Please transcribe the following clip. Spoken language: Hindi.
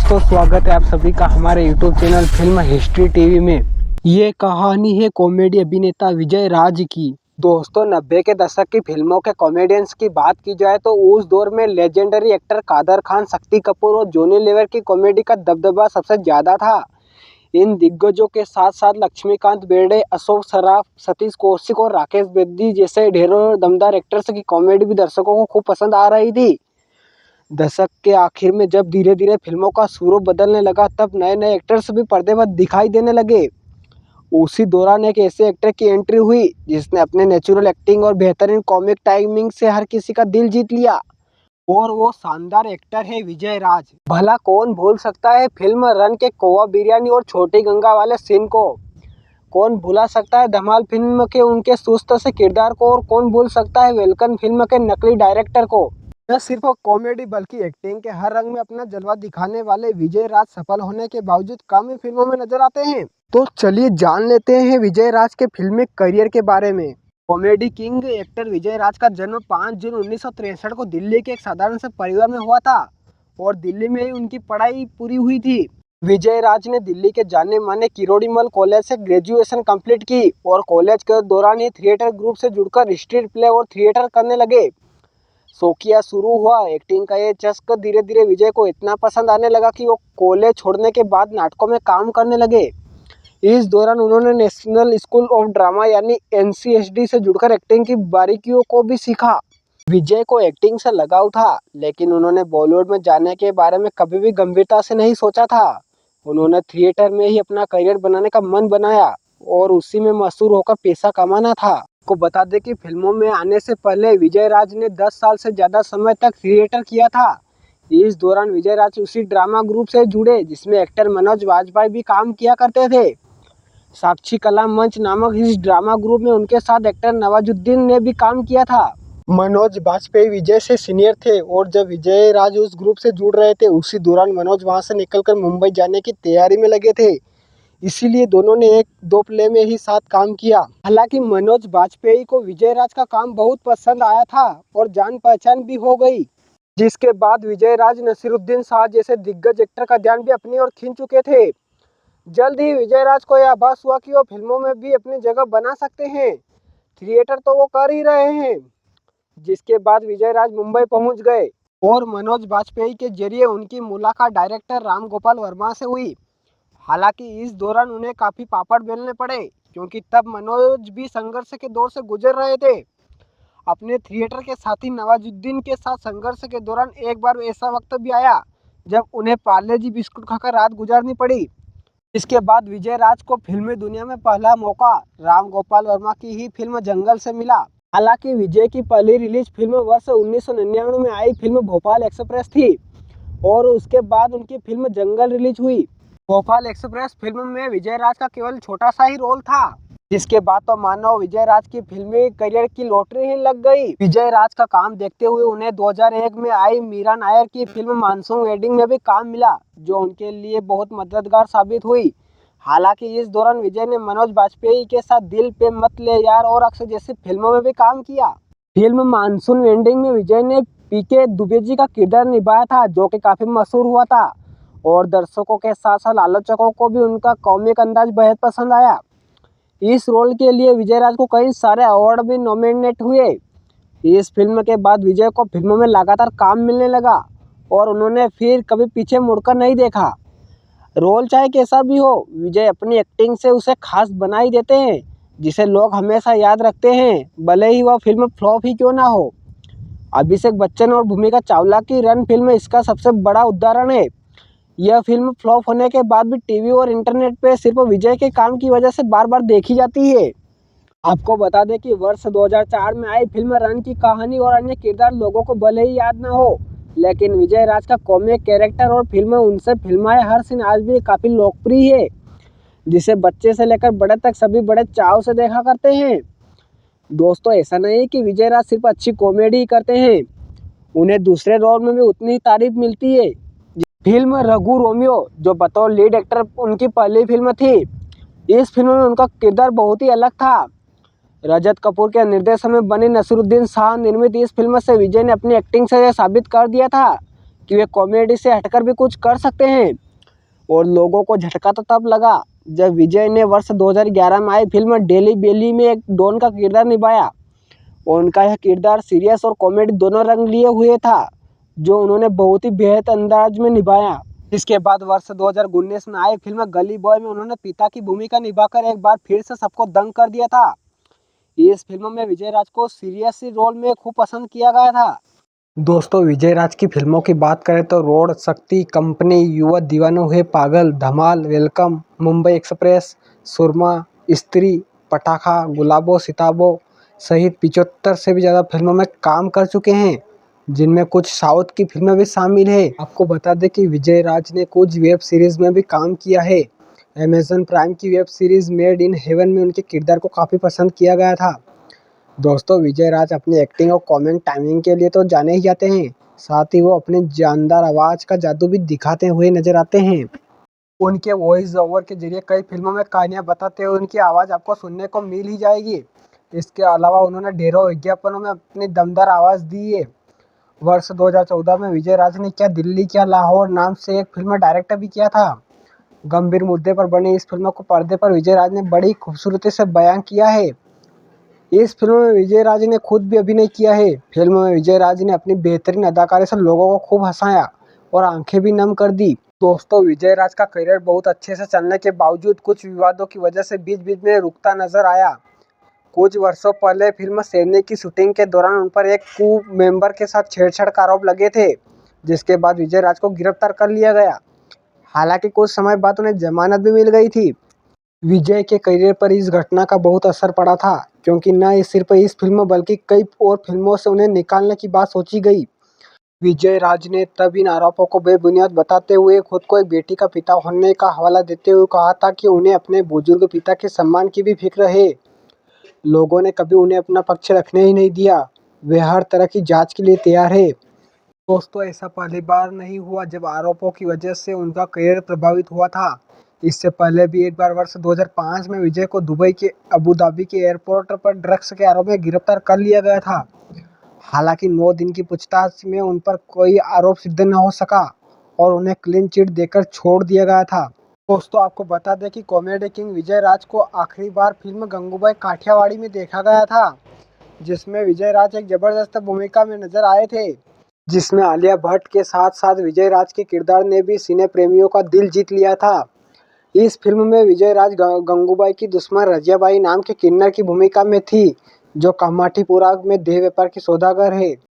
दोस्तों, स्वागत है आप सभी का हमारे YouTube channel film history TV में। ये कहानी है कॉमेडी अभिनेता विजय राज की। दोस्तों, 90 के दशक की फिल्मों के कॉमेडियंस की बात की जाए तो उस दौर में लेजेंडरी एक्टर कादर खान, शक्ति कपूर और जॉनी लीवर की कॉमेडी का दबदबा सबसे ज्यादा था। इन दिग्गजों के साथ साथ लक्ष्मीकांत बेर्डे, अशोक सराफ, सतीश कौशिक और राकेश बेदी जैसे ढेरों दमदार एक्टर्स की कॉमेडी भी दर्शकों को खूब पसंद आ रही थी। दशक के आखिर में जब धीरे धीरे फिल्मों का स्वरूप बदलने लगा, तब नए नए एक्टर्स भी पर्दे पर दिखाई देने लगे। उसी दौरान एक ऐसे एक्टर की एंट्री हुई जिसने अपने नेचुरल एक्टिंग और बेहतरीन कॉमिक टाइमिंग से हर किसी का दिल जीत लिया, और वो शानदार एक्टर है विजय राज। भला कौन भूल सकता है फिल्म रन के कौवा बिरयानी और छोटी गंगा वाले सीन को। कौन भुला सकता है धमाल फिल्म के उनके सुस्त से किरदार को, और कौन भूल सकता है वेलकम फिल्म के नकली डायरेक्टर को। न सिर्फ कॉमेडी बल्कि एक्टिंग के हर रंग में अपना जलवा दिखाने वाले विजय राज सफल होने के बावजूद कम ही फिल्मों में नजर आते हैं। तो चलिए जान लेते हैं विजय राज के फिल्मी करियर के बारे में। कॉमेडी किंग एक्टर विजय राज का जन्म 5 जून 1963 को दिल्ली के एक साधारण से परिवार में हुआ था, और दिल्ली में ही उनकी पढ़ाई पूरी हुई थी। विजय राज ने दिल्ली के जाने माने किरोड़ीमल कॉलेज से ग्रेजुएशन कंप्लीट की, और कॉलेज के दौरान ही थिएटर ग्रुप से जुड़कर स्ट्रीट प्ले और थिएटर करने लगे। शौकिया शुरू हुआ एक्टिंग का ये चस्क धीरे धीरे विजय को इतना पसंद आने लगा कि वो कॉलेज छोड़ने के बाद नाटकों में काम करने लगे। इस दौरान उन्होंने नेशनल स्कूल ऑफ ड्रामा यानी एनसीएसडी से जुड़कर एक्टिंग की बारीकियों को भी सीखा। विजय को एक्टिंग से लगाव था, लेकिन उन्होंने बॉलीवुड में जाने के बारे में कभी भी गंभीरता से नहीं सोचा था। उन्होंने थिएटर में ही अपना करियर बनाने का मन बनाया और उसी में मशहूर होकर पैसा कमाना था। को बता दें कि फिल्मों में आने से पहले विजय राज ने 10 साल से ज्यादा समय तक थिएटर किया था। इस दौरान विजय राज उसी ड्रामा ग्रुप से जुड़े जिसमें एक्टर मनोज वाजपेयी भी काम किया करते थे। साक्षी कला मंच नामक इस ड्रामा ग्रुप में उनके साथ एक्टर नवाजुद्दीन ने भी काम किया था। मनोज वाजपेयी विजय से सीनियर थे, और जब विजय राज उस ग्रुप से जुड़ रहे थे उसी दौरान मनोज वहां से निकलकर मुंबई जाने की तैयारी में लगे थे। इसीलिए दोनों ने एक दो प्ले में ही साथ काम किया। हालांकि मनोज वाजपेयी को विजय राज का काम बहुत पसंद आया था और जान पहचान भी हो गई, जिसके बाद विजय राज नसीरुद्दीन शाह जैसे दिग्गज एक्टर का ध्यान भी अपनी ओर खींच चुके थे। जल्द ही विजय राज को यह आभास हुआ कि वो फिल्मों में भी अपनी जगह बना सकते हैं। थिएटर तो वो कर ही रहे हैं। जिसके बाद विजय राज मुंबई पहुंच गए, और मनोज वाजपेयी के जरिए उनकी मुलाकात डायरेक्टर राम गोपाल वर्मा से हुई। हालांकि इस दौरान उन्हें काफी पापड़ बेलने पड़े, क्योंकि तब मनोज भी संघर्ष के दौर से गुजर रहे थे। अपने थिएटर के साथी नवाजुद्दीन के साथ संघर्ष के दौरान एक बार ऐसा वक्त भी आया जब उन्हें पार्ले जी बिस्कुट खाकर रात गुजारनी पड़ी। इसके बाद विजय राज को फिल्मी दुनिया में पहला मौका राम गोपाल वर्मा की ही फिल्म जंगल से मिला। हालांकि विजय की पहली रिलीज फिल्म वर्ष 1999 में आई फिल्म भोपाल एक्सप्रेस थी, और उसके बाद उनकी फिल्म जंगल रिलीज हुई। भोपाल एक्सप्रेस फिल्म में विजय राज का केवल छोटा सा ही रोल था, जिसके बाद तो मानो विजय राज की फिल्मी करियर की लॉटरी ही लग गई। विजय राज का काम देखते हुए उन्हें 2001 में आई मीरा नायर की फिल्म मानसून वेडिंग में भी काम मिला, जो उनके लिए बहुत मददगार साबित हुई। हालांकि इस दौरान विजय ने मनोज वाजपेयी के साथ दिल पे मत ले यार और अक्सर जैसी फिल्मों में भी काम किया। फिल्म मानसून वेडिंग में विजय ने पीके दुबे जी का किरदार निभाया था, जो कि काफी मशहूर हुआ था, और दर्शकों के साथ साथ आलोचकों को भी उनका कॉमिक अंदाज बेहद पसंद आया। इस रोल के लिए विजय राज को कई सारे अवार्ड भी नॉमिनेट हुए। इस फिल्म के बाद विजय को फिल्मों में लगातार काम मिलने लगा, और उन्होंने फिर कभी पीछे मुड़कर नहीं देखा। रोल चाहे कैसा भी हो, विजय अपनी एक्टिंग से उसे खास बना ही देते हैं, जिसे लोग हमेशा याद रखते हैं, भले ही वह फिल्म फ्लॉप ही क्यों ना हो। अभिषेक बच्चन और भूमिका चावला की रन फिल्म इसका सबसे बड़ा उदाहरण है। यह फिल्म फ्लॉप होने के बाद भी टीवी और इंटरनेट पे सिर्फ विजय के काम की वजह से बार बार देखी जाती है। आपको बता दें कि वर्ष 2004 में आई फिल्म रन की कहानी और अन्य किरदार लोगों को भले ही याद न हो, लेकिन विजय राज का कॉमिक कैरेक्टर और फिल्म उनसे फिल्माए हर सीन आज भी काफी लोकप्रिय है, जिसे बच्चे से लेकर बड़े तक सभी बड़े चाव से देखा करते हैं। दोस्तों, ऐसा नहीं कि विजय राज सिर्फ अच्छी कॉमेडी ही करते हैं, उन्हें दूसरे रोल में भी उतनी ही तारीफ मिलती है। फिल्म रघु रोमियो, जो बतौर लीड एक्टर उनकी पहली फिल्म थी, इस फिल्म में उनका किरदार बहुत ही अलग था। रजत कपूर के निर्देशन में बनी नसीरुद्दीन शाह निर्मित इस फिल्म से विजय ने अपनी एक्टिंग से यह साबित कर दिया था कि वे कॉमेडी से हटकर भी कुछ कर सकते हैं। और लोगों को झटका तो तब लगा जब विजय ने वर्ष 2011 में आई फिल्म डेली बेली में एक डॉन का किरदार निभाया और उनका यह किरदार सीरियस और कॉमेडी दोनों रंग लिए हुए था, जो उन्होंने बहुत ही बेहतर अंदाज में निभाया। इसके बाद वर्ष 2019 में आई फिल्म गली बॉय में उन्होंने पिता की भूमिका निभाकर एक बार फिर से सबको दंग कर दिया था। इस फिल्म में विजय राज को सीरियस रोल में खूब पसंद किया गया था। दोस्तों, विजय राज की फिल्मों की बात करें तो रोड, शक्ति, कंपनी, युवा दीवाना हुए पागल, धमाल, वेलकम, मुंबई एक्सप्रेस, सुरमा, स्त्री, पटाखा, गुलाबो सिताबो सहित 75 से भी ज़्यादा फिल्मों में काम कर चुके हैं, जिनमें कुछ साउथ की फिल्में भी शामिल है। आपको बता दें कि विजय राज ने कुछ वेब सीरीज़ में भी काम किया है। अमेज़न प्राइम की web series made in heaven में उनके किरदार को काफ़ी पसंद किया गया था। दोस्तों, विजय राज अपनी एक्टिंग और कॉमिक टाइमिंग के लिए तो जाने ही जाते हैं, साथ ही वो अपनी जानदार आवाज़ का जादू भी दिखाते हुए नजर आते हैं। उनके वॉइस ओवर के जरिए कई फिल्मों में कहानियां बताते हुए उनकी आवाज़ आपको सुनने को मिल ही जाएगी। इसके अलावा उन्होंने ढेरों विज्ञापनों में अपनी दमदार आवाज़ दी है। वर्ष 2014 में विजय राज ने क्या दिल्ली क्या लाहौर नाम से एक फिल्म डायरेक्ट भी किया था। गंभीर मुद्दे पर बनी इस फिल्म को पर्दे पर विजय राज ने बड़ी खूबसूरती से बयां किया है। इस फिल्म में विजय राज ने खुद भी अभिनय किया है। फिल्म में विजय राज ने अपनी बेहतरीन अदाकारी से लोगों को खूब हंसाया और आंखें भी नम कर दी। दोस्तों, विजय राज का करियर बहुत अच्छे से चलने के बावजूद कुछ विवादों की वजह से बीच बीच में रुकता नजर आया। कुछ वर्षों पहले फिल्म शेरनी की शूटिंग के दौरान उन पर एक क्रू मेंबर के साथ छेड़छाड़ का आरोप लगे थे, जिसके बाद विजय राज को गिरफ्तार कर लिया गया। हालांकि कुछ समय बाद उन्हें जमानत भी मिल गई थी। विजय के करियर पर इस घटना का बहुत असर पड़ा था, क्योंकि न सिर्फ इस फिल्म बल्कि कई और फिल्मों से उन्हें निकालने की बात सोची गई। विजय राज ने तब इन आरोपों को बेबुनियाद बताते हुए खुद को एक बेटी का पिता होने का हवाला देते हुए कहा था कि उन्हें अपने बुजुर्ग पिता के सम्मान की भी फिक्र है। लोगों ने कभी उन्हें अपना पक्ष रखने ही नहीं दिया। वे हर तरह की जांच के लिए तैयार है। दोस्तों, ऐसा पहली बार नहीं हुआ जब आरोपों की वजह से उनका करियर प्रभावित हुआ था। इससे पहले भी एक बार वर्ष 2005 में विजय को दुबई के अबू धाबी के एयरपोर्ट पर ड्रग्स के आरोप में गिरफ्तार कर लिया गया था। हालांकि 9 दिन की पूछताछ में उन पर कोई आरोप सिद्ध न हो सका और उन्हें क्लीन चिट देकर छोड़ दिया गया था। दोस्तों, आपको बता दें कि कॉमेडी किंग विजय राज को आखिरी बार फिल्म गंगूबाई काठियावाड़ी में देखा गया था, जिसमें विजय राज एक जबरदस्त भूमिका में नजर आए थे, जिसमें आलिया भट्ट के साथ साथ विजय राज के किरदार ने भी सिने प्रेमियों का दिल जीत लिया था। इस फिल्म में विजय राज गंगूबाई की दुश्मन रजियाबाई नाम के किन्नर की भूमिका में थी, जो कामाठीपुरा में देह व्यापार की सौदागर है।